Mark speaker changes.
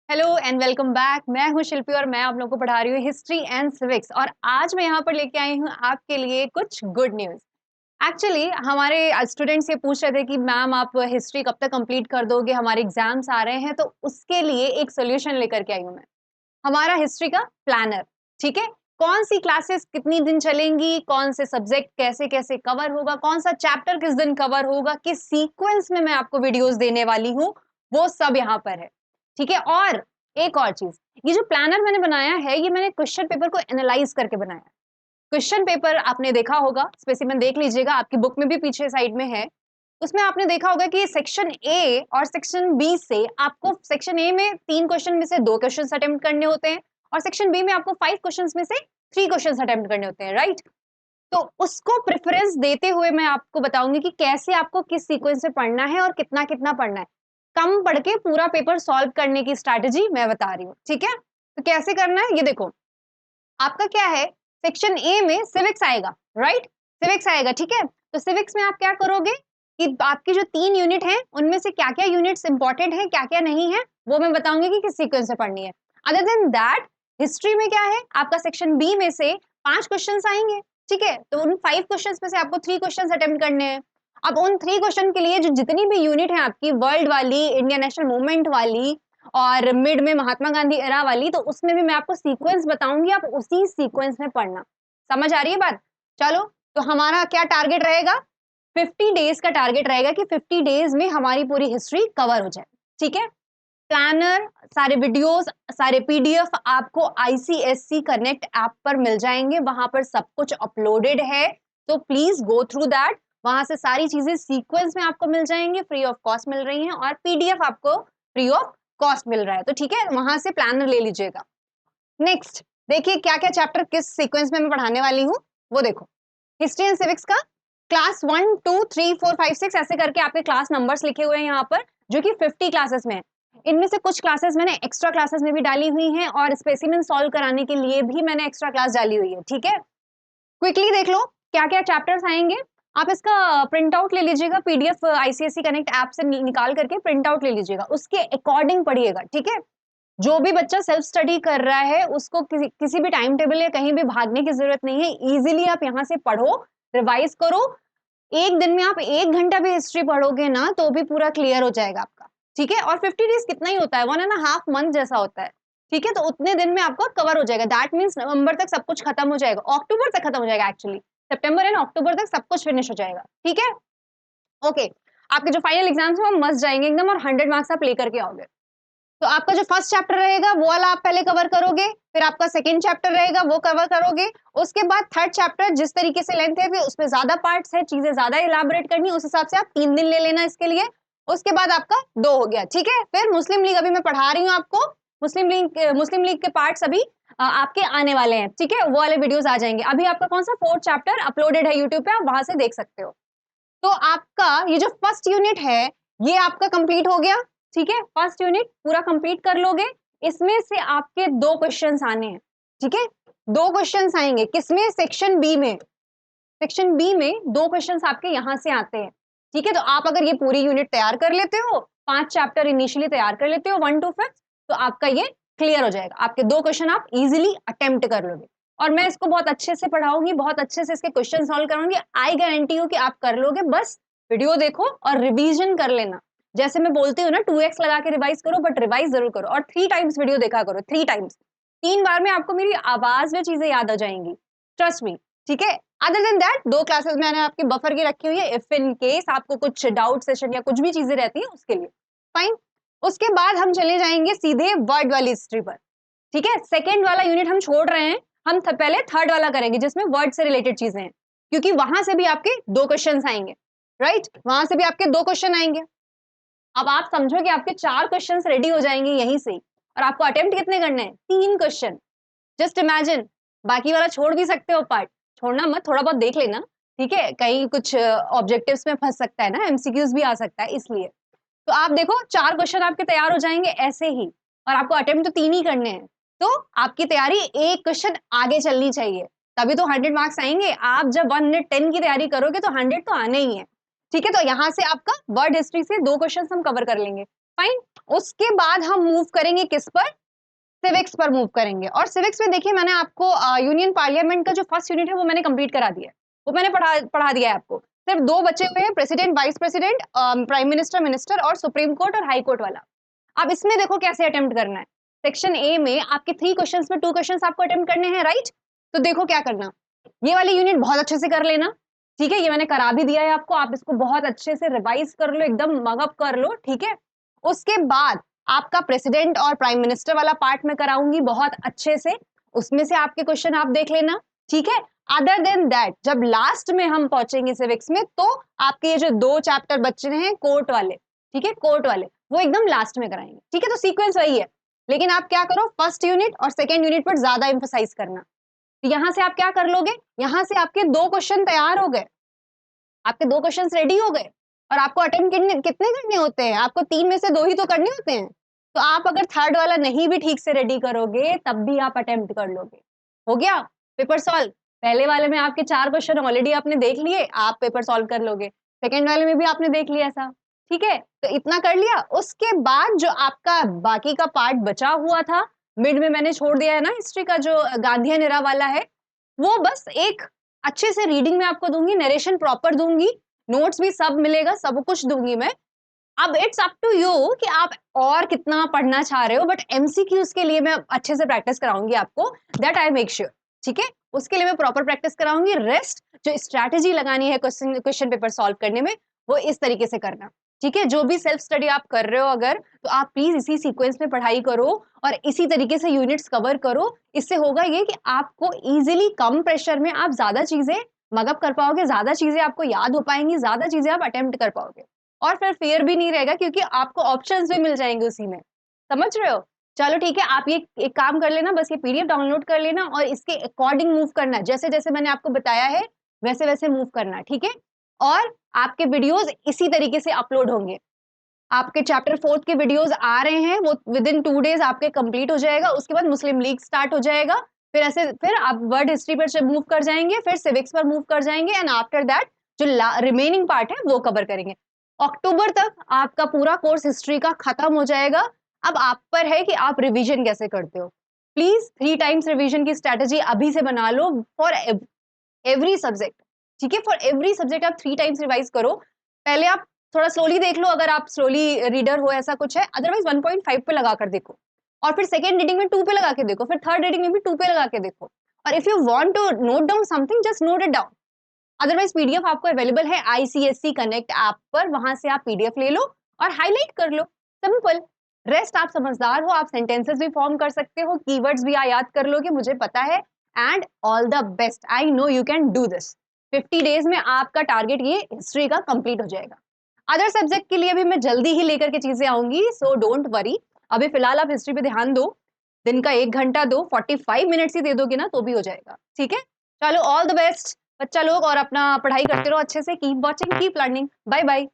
Speaker 1: Hello and welcome back. मैं हूं शिल्पी और मैं आप लोगों को पढ़ा रही हूँ हिस्ट्री एंड सिविक्स। और आज मैं यहाँ पर लेके आई हूँ आपके लिए कुछ गुड न्यूज़। एक्चुअली हमारे स्टूडेंट्स ये पूछ रहे थे कि मैम आप हिस्ट्री कब तक कंप्लीट कर दोगे, हमारे एग्जाम्स आ रहे हैं, तो उसके लिए एक सोल्यूशन लेकर के आई हूँ मैं। हमारा हिस्ट्री का प्लानर। ठीक है, कौन सी क्लासेस कितनी दिन चलेंगी, कौन से सब्जेक्ट कैसे कैसे कवर होगा, कौन सा चैप्टर किस दिन कवर होगा, किस सीक्वेंस में मैं आपको वीडियोस देने वाली हूँ, वो सब यहाँ पर है। ठीक है, और एक और चीज, ये जो प्लानर मैंने बनाया है ये मैंने क्वेश्चन पेपर को एनालाइज करके बनाया है। क्वेश्चन पेपर आपने देखा होगा, स्पेसिमेन देख लीजिएगा, आपकी बुक में भी पीछे साइड में है। उसमें आपने देखा होगा कि सेक्शन ए और सेक्शन बी से आपको सेक्शन ए में 3 क्वेश्चन में से 2 क्वेश्चन अटेम्प्ट करने होते हैं और सेक्शन बी में आपको 5 क्वेश्चन में से 3 क्वेश्चन अटेम्प्ट करने होते हैं, राइट। तो उसको प्रेफरेंस देते हुए मैं आपको बताऊंगी कि कैसे आपको किस सीक्वेंस से पढ़ना है और कितना कितना पढ़ना है। कम पढ़ के पूरा पेपर सॉल्व करने की स्ट्रैटेजी मैं बता रही हूँ। ठीक है, तो कैसे करना है ये देखो। आपका क्या है, सेक्शन ए में सिविक्स आएगा, राइट। सिविक्स आएगा, ठीक है। तो सिविक्स में आप क्या करोगे कि आपकी जो 3 यूनिट हैं उनमें से क्या क्या यूनिट्स इंपॉर्टेंट है, क्या क्या नहीं है, वो मैं बताऊंगी कि किस सीक्वेंस से पढ़नी है। अदर देन दैट, हिस्ट्री में क्या है, आपका सेक्शन बी में से 5 क्वेश्चन आएंगे। ठीक है, तो उन 5 क्वेश्चन में से आपको 3 क्वेश्चन अटेम्प्ट करने हैं। अब उन 3 क्वेश्चन के लिए जो जितनी भी यूनिट है आपकी, वर्ल्ड वाली, इंडियन नेशनल मूवमेंट वाली और मिड में महात्मा गांधी एरा वाली, तो उसमें भी मैं आपको सीक्वेंस बताऊंगी, आप उसी सीक्वेंस में पढ़ना। समझ आ रही है बात। चलो, तो हमारा क्या टारगेट रहेगा, 50 डेज का टारगेट रहेगा कि 50 डेज में हमारी पूरी हिस्ट्री कवर हो जाए। ठीक है, प्लानर, सारे वीडियोस, सारे पीडीएफ आपको आईसीएससी कनेक्ट ऐप पर मिल जाएंगे, वहां पर सब कुछ अपलोडेड है। तो प्लीज गो थ्रू दैट, वहां से सारी चीजें सीक्वेंस में आपको मिल जाएंगे, फ्री ऑफ कॉस्ट मिल रही हैं, और पीडीएफ आपको फ्री ऑफ कॉस्ट मिल रहा है। तो ठीक है, वहां से प्लानर ले लीजिएगा। नेक्स्ट देखिए क्या क्या चैप्टर किस सीक्वेंस में मैं पढ़ाने वाली हूँ, वो देखो। हिस्ट्री एंड सिविक्स का क्लास 1 2 3 4 5 6 ऐसे करके आपके क्लास नंबर्स लिखे हुए हैं यहाँ पर, जो कि 50 क्लासेस में है। इनमें से कुछ क्लासेस मैंने एक्स्ट्रा क्लासेस में भी डाली हुई हैं और स्पेसिमेन सॉल्व कराने के लिए भी मैंने एक्स्ट्रा क्लास डाली हुई है। ठीक है, क्विकली देख लो क्या क्या चैप्टर्स आएंगे। आप इसका प्रिंट आउट ले लीजिएगा, पीडीएफ आईसीएससी कनेक्ट ऐप से निकाल करके प्रिंट आउट ले लीजिएगा, उसके अकॉर्डिंग पढ़िएगा। ठीक है, जो भी बच्चा सेल्फ स्टडी कर रहा है उसको किसी भी टाइम टेबल या कहीं भी भागने की जरूरत नहीं है। इजीली आप यहाँ से पढ़ो, रिवाइज करो। एक दिन में आप 1 घंटा भी हिस्ट्री पढ़ोगे ना तो भी पूरा क्लियर हो जाएगा आपका। ठीक है, और 50 डेज कितना ही होता है, 1.5 मंथ जैसा होता है। ठीक है, तो उतने दिन में आपका कवर हो जाएगा। दैट मीन्स नवंबर तक सब कुछ खत्म हो जाएगा, अक्टूबर तक खत्म हो जाएगा, एक्चुअली सितंबर एंड अक्टूबर तक सब कुछ फिनिश हो जाएगा। ठीक है, ओके। आपके जो फाइनल एग्जाम्स हैं वो मस्त जाएंगे एकदम, और 100 मार्क्स आप लेकर के आओगे। तो आपका जो फर्स्ट चैप्टर रहेगा वो वाला आप पहले कवर करोगे, फिर आपका सेकंड चैप्टर रहेगा वो कवर करोगे। उसके बाद थर्ड चैप्टर, जिस तरीके से लेंथ है, फिर उसमें ज्यादा पार्ट्स है, चीजें ज्यादा इलाबोरेट करनी, उस हिसाब से आप 3 दिन ले लेना इसके लिए। उसके बाद आपका 2 हो गया। ठीक है, फिर मुस्लिम लीग अभी मैं पढ़ा रही हूँ आपको। मुस्लिम लीग के पार्ट्स अभी आपके आने वाले हैं। ठीक है, वो वाले वीडियोस आ जाएंगे। अभी आपका कौन सा 4th चैप्टर अपलोडेड है यूट्यूब पे, आप वहां से देख सकते हो। तो आपका ये जो फर्स्ट यूनिट है ये आपका कंप्लीट हो गया। ठीक है, फर्स्ट यूनिट पूरा कंप्लीट कर लोगे। इसमें से आपके 2 क्वेश्चंस आने हैं। ठीक है, 2 क्वेश्चंस आएंगे किसमें, सेक्शन बी में। सेक्शन बी में 2 क्वेश्चंस आपके यहां से आते हैं। ठीक है, तो आप अगर ये पूरी यूनिट तैयार कर लेते हो, 5 चैप्टर इनिशियली तैयार कर लेते हो 1 to 5, तो आपका ये क्लियर हो जाएगा। आपके 2 क्वेश्चन आप इजिली अटेम्प्ट कर लोगे, और मैं इसको बहुत अच्छे से पढ़ाऊंगी, बहुत अच्छे से इसके क्वेश्चन सॉल्व करूंगी। आई गारंटी हूँ कि आप कर लोगे। बस वीडियो देखो और रिवीजन कर लेना। जैसे मैं बोलती हूँ ना, 2x लगा के रिवाइज करो, बट रिवाइज जरूर करो, और 3 टाइम्स वीडियो देखा करो, 3 टाइम्स। 3 बार में आपको मेरी आवाज में चीजें याद आ जाएंगी, ट्रस्ट मी। ठीक है, अदर देन दैट 2 क्लासेस मैंने आपकी बफर की रखी हुई है, इफ इन केस आपको कुछ डाउट सेशन या कुछ भी चीजें रहती है उसके लिए। फाइन, उसके बाद हम चले जाएंगे सीधे वर्ड वाली हिस्ट्री पर। ठीक है, सेकेंड वाला यूनिट हम छोड़ रहे हैं, हम पहले थर्ड वाला करेंगे जिसमें वर्ड से रिलेटेड चीजें हैं, क्योंकि वहां से भी आपके 2 क्वेश्चन आएंगे, राइट। वहां से भी आपके 2 क्वेश्चन आएंगे। अब आप समझो कि आपके 4 क्वेश्चन रेडी हो जाएंगे यहीं से, और आपको अटेम्प्ट कितने करने हैं, 3 क्वेश्चन। Just imagine. बाकी वाला छोड़ भी सकते हो पार्ट, छोड़ना मत, थोड़ा बहुत देख लेना। ठीक है, कहीं कुछ ऑब्जेक्टिव्स में फंस सकता है ना, एमसीक्यूज भी आ सकता है, इसलिए। तो आप देखो 4 क्वेश्चन आपके तैयार हो जाएंगे ऐसे ही, और आपको अटेम्प्ट तो 3 ही करने हैं। तो आपकी तैयारी 1 क्वेश्चन आगे चलनी चाहिए, तभी तो 100 मार्क्स आएंगे। आप जब 110 की तैयारी करोगे तो 100 तो आने ही है। ठीक है, तो यहाँ से आपका वर्ड हिस्ट्री से 2 क्वेश्चन हम कवर कर लेंगे। फाइन, उसके बाद हम मूव करेंगे किस पर? सिविक्स पर मूव करेंगे। और सिविक्स में देखिए मैंने आपको यूनियन पार्लियामेंट का जो फर्स्ट यूनिट है वो मैंने कंप्लीट करा दिया है, वो मैंने पढ़ा दिया है आपको। सिर्फ 2 बचे हुए हैं, president, vice president, prime minister, minister और सुप्रीम कोर्ट और हाई कोर्ट वाला। अब इसमें देखो कैसे अटेम्प्ट करना है। सेक्शन ए में आपके 3 क्वेश्चंस में 2 क्वेश्चंस आपको अटेम्प्ट करने हैं, राइट? तो देखो क्या करना, ये वाली यूनिट बहुत अच्छे से कर लेना, ठीक है? ये मैंने करा भी दिया है आपको, आप इसको बहुत अच्छे से रिवाइज कर लो, एकदम मगअप कर लो, ठीक है? उसके बाद आपका प्रेसिडेंट और प्राइम मिनिस्टर वाला पार्ट में कराऊंगी बहुत अच्छे से, उसमें से आपके क्वेश्चन आप देख लेना, ठीक है? अदर देन दैट जब लास्ट में हम पहुंचेंगे सिविक्स में, तो आपके ये जो 2 चैप्टर बचे हैं कोर्ट वाले, ठीक है, कोर्ट वाले, वो एकदम लास्ट में कराएंगे, ठीक है? तो सीक्वेंस वही है, लेकिन आप क्या करो, फर्स्ट यूनिट और सेकेंड यूनिट पर ज्यादा एम्फोसाइज करना। तो यहां से आप क्या कर लोगे, यहां से आपके 2 क्वेश्चन तैयार हो गए, आपके 2 क्वेश्चन रेडी हो गए, और आपको अटेम्प्ट कितने करने होते हैं? आपको 3 में से 2 ही तो करने होते हैं। तो आप अगर थर्ड वाला नहीं भी ठीक से रेडी करोगे, तब भी आप अटेम्प्ट कर लोगे। हो गया पेपर सॉल्व। पहले वाले में आपके 4 क्वेश्चन ऑलरेडी आपने देख लिए, आप पेपर सॉल्व कर लोगे। सेकंड वाले में भी आपने देख लिया ऐसा, ठीक है? तो इतना कर लिया। उसके बाद जो आपका बाकी का पार्ट बचा हुआ था, मिड में मैंने छोड़ दिया है ना हिस्ट्री का, जो गांधीयन एरा वाला है, वो बस एक अच्छे से रीडिंग में आपको दूंगी, नरेशन प्रॉपर दूंगी, नोट्स भी सब मिलेगा, सब कुछ दूंगी मैं। अब इट्स अप टू यू कि आप और कितना पढ़ना चाह रहे हो, बट एमसीक्यूज के लिए मैं अच्छे से प्रैक्टिस कराऊंगी आपको, दैट आई मेक श्योर, ठीक है? उसके लिए मैं प्रॉपर प्रैक्टिस कराऊंगी। रेस्ट जो स्ट्रैटेजी लगानी है क्वेश्चन पेपर सॉल्व करने में, वो इस तरीके से करना, ठीक है? जो भी सेल्फ स्टडी आप कर रहे हो अगर, तो आप प्लीज इसी सीक्वेंस में पढ़ाई करो और इसी तरीके से यूनिट्स कवर करो। इससे होगा ये कि आपको इजीली कम प्रेशर में आप ज्यादा चीजें मगअप कर पाओगे, ज्यादा चीजें आपको याद हो पाएंगी, ज्यादा चीजें आप अटेम्प्ट कर पाओगे, और फिर फियर भी नहीं रहेगा क्योंकि आपको ऑप्शंस भी मिल जाएंगे उसी में। समझ रहे हो? चलो ठीक है, आप ये एक काम कर लेना, बस ये पीडीएफ डाउनलोड कर लेना और इसके अकॉर्डिंग मूव करना, जैसे जैसे मैंने आपको बताया है वैसे वैसे मूव करना, ठीक है? और आपके वीडियोस इसी तरीके से अपलोड होंगे। आपके चैप्टर 4 के वीडियोस आ रहे हैं, वो विद इन 2 डेज आपके कंप्लीट हो जाएगा। उसके बाद मुस्लिम लीग स्टार्ट हो जाएगा, फिर ऐसे फिर आप वर्ल्ड हिस्ट्री पर मूव कर जाएंगे, फिर सिविक्स पर मूव कर जाएंगे, एंड आफ्टर दैट जो रिमेनिंग पार्ट है वो कवर करेंगे। अक्टूबर तक आपका पूरा कोर्स हिस्ट्री का खत्म हो जाएगा। अब आप पर है कि आप रिवीजन कैसे करते हो। प्लीज 3 टाइम्स रिवीजन की स्ट्रेटेजी अभी से बना लो फॉर एवरी सब्जेक्ट, ठीक है? फॉर एवरी सब्जेक्ट आप 3 टाइम्स रिवाइज करो। पहले आप थोड़ा स्लोली देख लो अगर आप स्लोली रीडर हो, ऐसा कुछ है, अदरवाइज 1.5 पे लगा कर देखो, और फिर सेकंड रीडिंग में 2 पे लगा के देखो, फिर थर्ड रीडिंग में भी 2 पे लगा के देखो। और if you want to note down something, just note it down. Otherwise PDF आपको अवेलेबल है आईसीएससी कनेक्ट ऐप पर, वहां से आप पीडीएफ ले लो और हाईलाइट कर लो, सिंपल। रेस्ट आप समझदार हो, आप सेंटेंसेस भी फॉर्म कर सकते हो, कीवर्ड्स भी याद कर लोगे, मुझे पता है। And all the best, I know you can do this. 50 days में आपका टारगेट ये हिस्ट्री का कंप्लीट हो जाएगा। अदर सब्जेक्ट के लिए भी मैं जल्दी ही लेकर के चीजें आऊंगी, सो डोंट वरी। अभी फिलहाल आप हिस्ट्री पे ध्यान दो, दिन का 1 घंटा दो, 45 मिनट्स ही दे दोगे ना तो भी हो जाएगा, ठीक है? चलो ऑल द बेस्ट बच्चा लोग, और अपना पढ़ाई करते रहो अच्छे से। Keep watching, keep learning, bye bye.